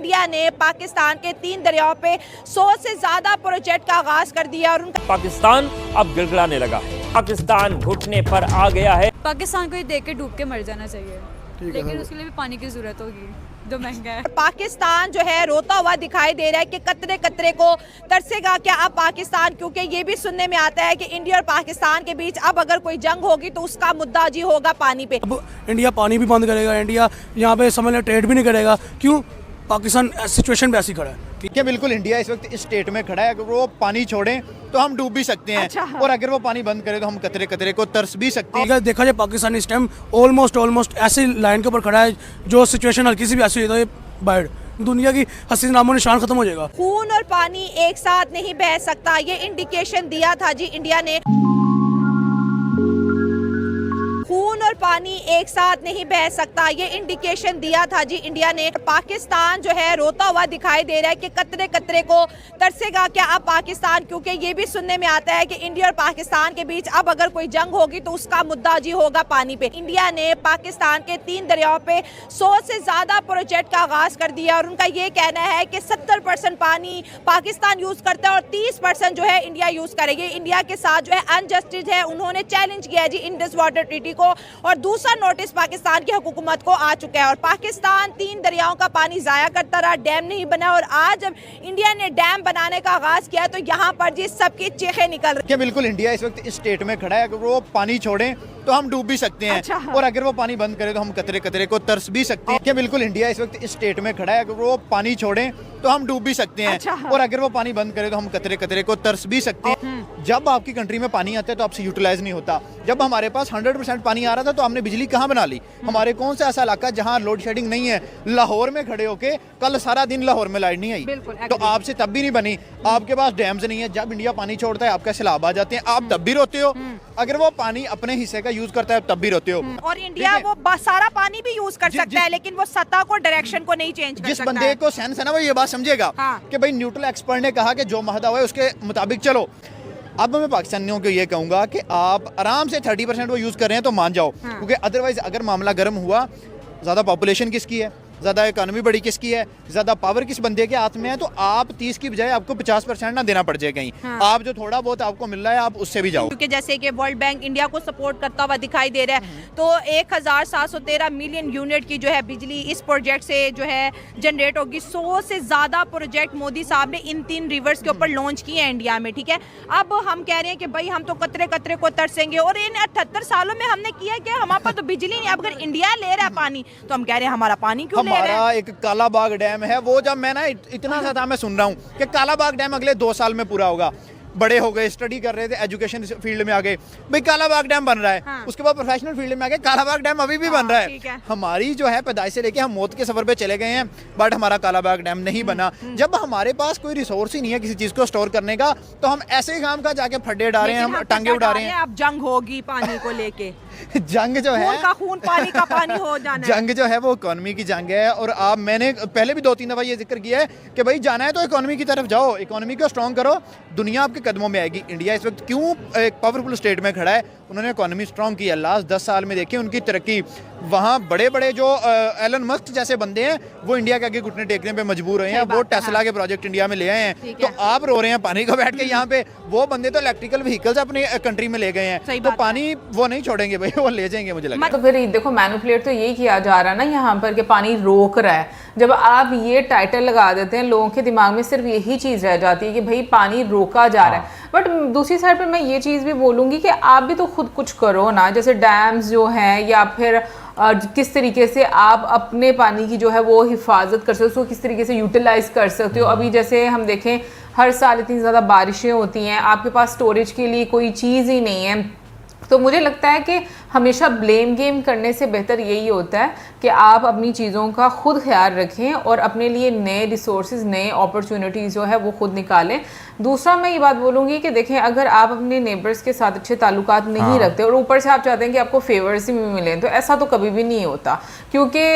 India ने पाकिस्तान के 3 दरियाओं पे 100 से ज्यादा प्रोजेक्ट का आगाज कर दिया और उनका पाकिस्तान अब गिड़गिड़ाने लगा है। पाकिस्तान घुटने पर आ गया है। पाकिस्तान को ये देख के डूब के मर जाना चाहिए, लेकिन उसके लिए भी पानी की जरूरत होगी जो महंगा है। पाकिस्तान जो है रोता हुआ दिखाई दे रहा है कि कतरे कतरे को तरसेगा क्या अब पाकिस्तान, क्योंकि ये भी सुनने में आता है कि इंडिया और पाकिस्तान के बीच अब अगर कोई जंग होगी तो उसका मुद्दा जी होगा पानी पे। अब इंडिया पानी भी बंद करेगा, इंडिया यहाँ पे समझ लें ट्रेड भी नहीं करेगा। क्यों? पाकिस्तान सिचुएशन पे ऐसी खड़ा है। ठीक है, बिल्कुल इंडिया इस वक्त इस स्टेट में खड़ा है। अगर वो पानी छोड़ें तो हम डूब भी सकते हैं। अच्छा। और अगर वो पानी बंद करें तो हम कतरे कतरे को तरस भी सकते हैं। अगर देखा जाए पाकिस्तान इस टाइम ऑलमोस्ट ऐसी लाइन के ऊपर खड़ा है जो सिचुएशन हल्की सी भी ऐसी हुई तो ये बाढ़ दुनिया की हसीन नामो निशान खत्म हो जाएगा। खून और पानी एक साथ नहीं बह सकता, ये इंडिकेशन दिया था जी इंडिया ने। खून और पानी एक साथ नहीं बह सकता, ये इंडिकेशन दिया था जी इंडिया ने। पाकिस्तान जो है रोता हुआ दिखाई दे रहा है कि कतरे कतरे को तरसेगा क्या अब पाकिस्तान, क्योंकि ये भी सुनने में आता है कि इंडिया और पाकिस्तान के बीच अब अगर कोई जंग होगी तो उसका मुद्दा जी होगा पानी पे। इंडिया ने पाकिस्तान के 3 दरियाओं पे 100 से ज्यादा प्रोजेक्ट का आगाज कर दिया और उनका ये कहना है कि 70% पानी पाकिस्तान यूज करता है और 30% जो है इंडिया यूज करेगी। इंडिया के साथ जो है अनजस्टिस है, उन्होंने चैलेंज किया है जी इंडस वाटर ट्रीटी को और दूसरा नोटिस पाकिस्तान की हुकूमत को आ चुका है। और पाकिस्तान 3 दरियाओं का पानी जाया करता रहा, डैम नहीं बना, और आज जब इंडिया ने डैम बनाने का आगाज किया तो यहाँ पर जी सबकी चीखें निकल रही है। बिल्कुल इंडिया इस वक्त इस स्टेट में खड़ा है। अगर वो पानी छोड़ें तो हम डूब भी सकते हैं। अच्छा। और अगर वो पानी बंद करें तो हम कतरे कतरे को तरस भी सकते हैं। बिल्कुल इंडिया इस वक्त इस स्टेट में खड़ा है। अगर वो पानी छोड़ें तो हम डूब भी सकते हैं। अच्छा। और अगर वो पानी बंद करें तो हम कतरे कतरे को तरस भी सकते हैं। जब आपकी कंट्री में पानी आता है तो आपसे यूटिलाइज नहीं होता। जब हमारे पास 100% पानी आ रहा था तो हमने बिजली कहाँ बना ली? हमारे कौन सा ऐसा इलाका जहाँ लोड शेडिंग नहीं है? लाहौर में खड़े होके कल सारा दिन लाहौर में लाइट नहीं आई, तो आपसे तब भी नहीं बनी। आपके पास डैम्स नहीं है, जब इंडिया पानी छोड़ता है आपका सैलाब आ जाते हैं, आप तब भी रोते हो। अगर वो पानी अपने हिस्से का यूज करता है तब भी रोते हो। और इंडिया वो सारा पानी भी यूज कर सकता है, लेकिन वो सतह को डायरेक्शन को नहीं चेंज कर जिस सकता बंदे है। को सेंस है ना वो ये बात समझेगा कि भाई न्यूट्रल एक्सपर्ट ने कहा कि जो महदा हुआ है उसके मुताबिक चलो। अब मैं पाकिस्तानियों को ये कहूंगा कि आप आराम से 30% वो यूज कर रहे हैं तो मान जाओ, क्योंकि अदरवाइज अगर मामला गर्म हुआ, ज्यादा पॉपुलेशन किसकी है, ज्यादा इकोनॉमी बड़ी किसकी है, ज्यादा पावर किस बंदे के हाथ में है, तो आप 30 की बजाय आपको 50% ना देना पड़ जाए कहीं। आप जो थोड़ा बहुत आपको मिल रहा है आप उससे भी जाओ। क्योंकि जैसे कि वर्ल्ड बैंक इंडिया को सपोर्ट करता हुआ दिखाई दे रहा है, तो 1713 मिलियन यूनिट की जो है बिजली इस प्रोजेक्ट से जो है जनरेट होगी। 100 से ज्यादा प्रोजेक्ट मोदी साहब ने इन 3 रिवर्स के ऊपर लॉन्च किए हैं इंडिया में। ठीक है, अब हम कह रहे हैं कि भाई हम तो कतरे कतरे को तरसेंगे, और इन 78 सालों में हमने किया कि हमारे पास तो बिजली नहीं। अब अगर इंडिया ले रहा है पानी तो हम कह रहे हैं हमारा पानी क्यों ले रहा है? हमारा एक कालाबाग डैम है, वो जब मैं ना इतना ज्यादा मैं सुन रहा हूँ कि कालाबाग डैम अगले 2 साल में पूरा होगा। बड़े हो गए, स्टडी कर रहे थे, एजुकेशन फील्ड में आ गए, भाई कालाबाग डैम बन रहा है। हाँ। उसके बाद प्रोफेशनल फील्ड में आ गए, कालाबाग डैम अभी भी बन रहा है। हमारी जो है पैदाइश से लेके हम मौत के सफर पे चले गए हैं, बट हमारा कालाबाग डैम नहीं बना। जब हमारे पास कोई रिसोर्स ही नहीं है किसी चीज को स्टोर करने का, तो हम ऐसे काम का जाके फड्डे डाल रहे हैं, हम टांगे उड़ा रहे हैं। अब जंग होगी पानी को लेके। जंग जो है खून का खून, पानी का पानी हो जाना है। जंग जो है वो इकोनॉमी की जंग है। और आप मैंने पहले भी 2-3 दफा ये जिक्र किया है कि भाई जाना है तो इकोनॉमी की तरफ जाओ, इकोनॉमी को स्ट्रॉन्ग करो, दुनिया आपके कदमों में आएगी। इंडिया इस वक्त क्यों एक पावरफुल स्टेट में खड़ा है? उन्होंने इकोनॉमी स्ट्रॉन्ग की है। लास्ट 10 साल में देखिए उनकी तरक्की। वहाँ बड़े बड़े जो एलन मस्क जैसे बंदे हैं वो इंडिया के आगे घुटने टेकने पे मजबूर हुए हैं। वो टेस्ला के प्रोजेक्ट इंडिया में ले आए हैं, तो आप रो रहे हैं पानी को बैठ के यहाँ पे। वो बंदे तो इलेक्ट्रिकल व्हीकल्स अपनी कंट्री में ले गए हैं, तो पानी वो नहीं छोड़ेंगे भाई, वो ले जाएंगे मुझे लगता है। तो फिर देखो मैनिपुलेट तो यही किया जा रहा है ना यहाँ पर कि पानी रोक रहा है। जब आप ये टाइटल लगा देते हैं लोगों के दिमाग में सिर्फ यही चीज़ रह जाती है कि भाई पानी रोका जा रहा है। बट दूसरी साइड पर मैं ये चीज़ भी बोलूँगी कि आप भी तो खुद कुछ करो ना, जैसे डैम्स जो हैं या फिर किस तरीके से आप अपने पानी की जो है वो हिफाजत कर सकते हो, उसको किस तरीके से यूटिलाइज कर सकते हो। अभी जैसे हम देखें हर साल इतनी ज़्यादा बारिशें होती हैं, आपके पास स्टोरेज के लिए कोई चीज़ ही नहीं है। तो मुझे लगता है कि हमेशा ब्लेम गेम करने से बेहतर यही होता है कि आप अपनी चीज़ों का खुद ख्याल रखें और अपने लिए नए रिसोर्सेज, नए अपॉर्चुनिटीज़ जो है वो खुद निकालें। दूसरा मैं ये बात बोलूँगी कि देखें, अगर आप अपने नेबर्स के साथ अच्छे ताल्लुकात नहीं रखते और ऊपर से आप चाहते हैं कि आपको फेवर्स ही मिलें, तो ऐसा तो कभी भी नहीं होता। क्योंकि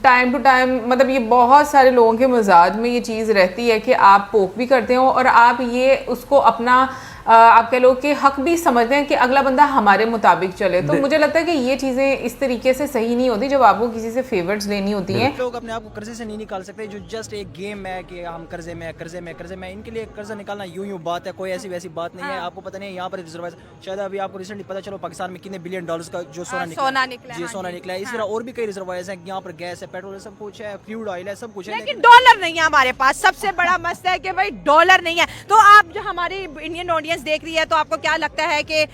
टाइम टू टाइम मतलब ये बहुत सारे लोगों के मिजाज में ये चीज़ रहती है कि आप पोक भी करते हो और आप ये उसको अपना आप कह लो कि हक भी समझते हैं कि अगला बंदा हमारे मुताबिक चले। तो मुझे लगता है कि ये चीज़ें इस तरीके से सही नहीं होती जब आपको किसी से फेवर्स लेनी होती हैं। लोग अपने आप को कर्जे से नहीं निकाल सकते, जो जस्ट एक गेम है कि हम कर्जे में इनके लिए कर्जा निकालना यूं बात है, कोई ऐसी वैसी बात नहीं है। आपको पता नहीं है यहाँ पर रिजर्वायर, शायद अभी आपको रिसेंटली पता चलो पाकिस्तान में कितने $बिलियन का जो सोना निकला है, सोना निकला है। इस तरह और भी कई रिजर्वायर्स हैं, यहाँ पर गैस है, पेट्रोल है, सब कुछ है, क्रूड ऑयल है, सब कुछ है, लेकिन डॉलर नहीं है हमारे पास। सबसे बड़ा मसला है कि भाई डॉलर नहीं है। तो आप जो हमारी इंडियन ऑडियंस देख रही है, तो आपको क्या लगता है कि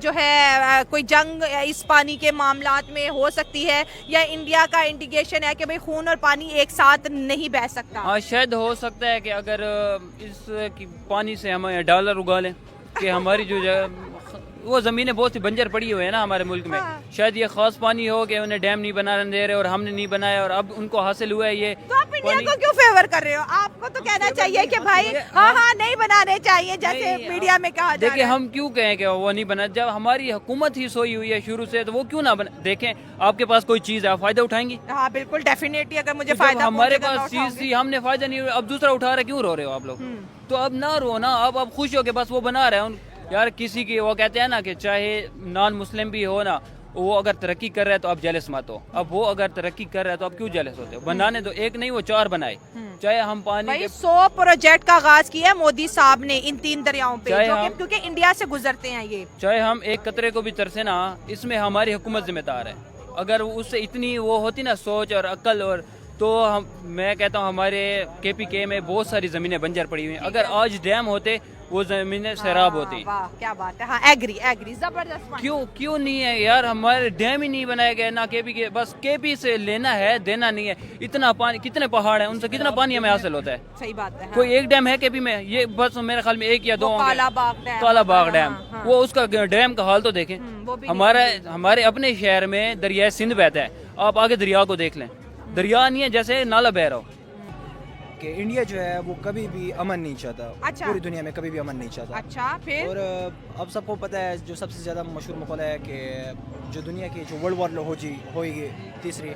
जो है कोई जंग इस पानी के मामलात में हो सकती है, या इंडिया का इंडिकेशन है कि भाई खून और पानी एक साथ नहीं बह सकता? हाँ, शायद हो सकता है कि अगर इस पानी से हम डॉलर उगा लें कि हमारी जो वो ज़मीनें बहुत सी बंजर पड़ी हुई है ना हमारे मुल्क में। शायद ये खास पानी हो कि उन्हें डैम नहीं बनाने दे रहे और हमने नहीं बनाया और अब उनको हासिल हुआ है ये। तो आप इंडिया को क्यों फेवर कर रहे हो? आपको तो कहना चाहिए कि भाई हाँ नहीं बनाने चाहिए, जैसे मीडिया में कहा जा रहा है। देखिए, हम क्यों कहें कि वो नहीं बना, जब हमारी हुकूमत ही सोई हुई है शुरू से, तो वो क्यों ना बना। देखें, आपके पास कोई चीज़ है, आप फायदा उठाएंगी? हाँ बिल्कुल, डेफिनेटली। अगर मुझे तो फायदा हमारे पहुंचेगा पास तो चीज उठाऊंगी। थी, हमने फायदा नहीं, अब दूसरा उठा रहे, क्यों रो रहे हो आप लोग? तो अब ना रो ना, अब खुश हो के बस वो बना रहे हैं यार। किसी की वो कहते हैं ना कि चाहे नॉन मुस्लिम भी हो ना, वो अगर तरक्की कर रहा है तो आप जेलस मत हो। अब वो अगर तरक्की कर रहा है तो आप क्यों जेलस होते हो? बनाने दो, एक नहीं वो 4 बनाए। चाहे हम पानी भाई के 100 प्रोजेक्ट का आगाज किया है मोदी साहब ने इन 3 दरियाओं पे, चाहे जो कि हम- क्योंकि इंडिया से गुजरते हैं ये। चाहे हम एक कतरे को भी तरसे ना, इसमें हमारी हुकूमत जिम्मेदार है। अगर उससे इतनी वो होती ना सोच और अक्ल, और तो मैं कहता हूँ हमारे KPK में बहुत सारी ज़मीनें बंजर पड़ी हुई हैं। अगर आज डैम होते वो ज़मीनें सैराब होती। वाह क्या बात है। हाँ एग्री जबरदस्त point। क्यों नहीं है यार? हमारे डैम ही नहीं बनाए गए ना KP बस KP से लेना है, देना नहीं है। इतना पानी, कितने पहाड़ हैं, उनसे कितना पानी हमें हासिल होता है? सही बात है। हाँ। कोई एक डैम है KP में? ये बस मेरे ख्याल में 1 या 2 वो होंगे। कालाबाग डैम, हाँ। वो उसका डैम का हाल तो देखें। वो भी हमारे अपने शहर में दरिया सिंध बहता है, आप आगे दरिया को देख लें, दरिया नहीं है, जैसे नाला बह रहा हो। कि इंडिया जो है वो कभी भी अमन नहीं चाहता। अच्छा। पूरी दुनिया में कभी भी अमन नहीं चाहता। अच्छा, फिर और अब सबको पता है, जो सबसे ज़्यादा मशहूर मकौला है कि जो दुनिया की जो वर्ल्ड वॉर होगी तीसरी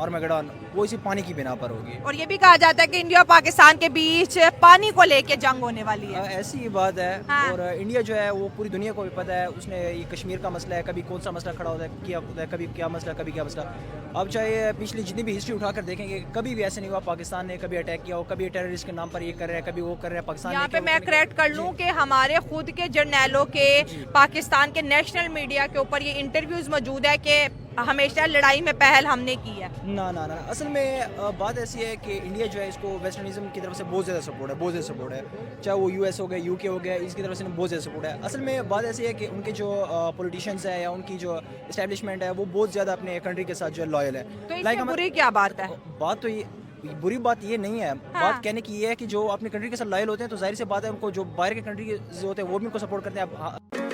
आर्मेगेडन, वो इसी पानी की बिना पर होगी। और ये भी कहा जाता है कि इंडिया और पाकिस्तान के बीच पानी को लेके जंग होने वाली है। ऐसी ही बात है। हाँ। और इंडिया जो है वो पूरी दुनिया को भी पता है, उसने ये कश्मीर का मसला है, कभी कौन सा मसला खड़ा होता है, क्या होता है, कभी क्या मसला, कभी क्या मसला। अब चाहे पिछली जितनी भी हिस्ट्री उठाकर देखेंगे, कभी भी ऐसे नहीं हुआ पाकिस्तान ने कभी अटैक किया हो, कभी टेररिस्ट के नाम पर ये कर रहे हैं, कभी वो कर रहे हैं। पाकिस्तान यहाँ पे मैं करेक्ट कर लूँ कि हमारे खुद के जर्नैलों के, पाकिस्तान के नेशनल मीडिया के ऊपर ये इंटरव्यूज मौजूद है कि हमेशा लड़ाई में पहल हमने की है। ना असल में बात ऐसी है कि इंडिया जो है इसको वेस्टर्निज्म की तरफ से बहुत ज़्यादा सपोर्ट है, चाहे वो US हो गया, UK हो गया, इसकी तरफ से बहुत ज़्यादा सपोर्ट है। असल में बात ऐसी है कि उनके जो पॉलिटिशियंस है या उनकी जो इस्टेब्लिशमेंट है वो बहुत ज़्यादा अपने कंट्री के साथ जो है लॉयल है। तो इसमें बुरी क्या बात है? बात तो ये बुरी बात ये नहीं है। हाँ। बात कहने की ये है कि जो अपनी कंट्री के साथ लॉयल होते हैं तो जाहिर सी बात है उनको जो बाहर के कंट्री के होते हैं वो भी उनको सपोर्ट करते हैं।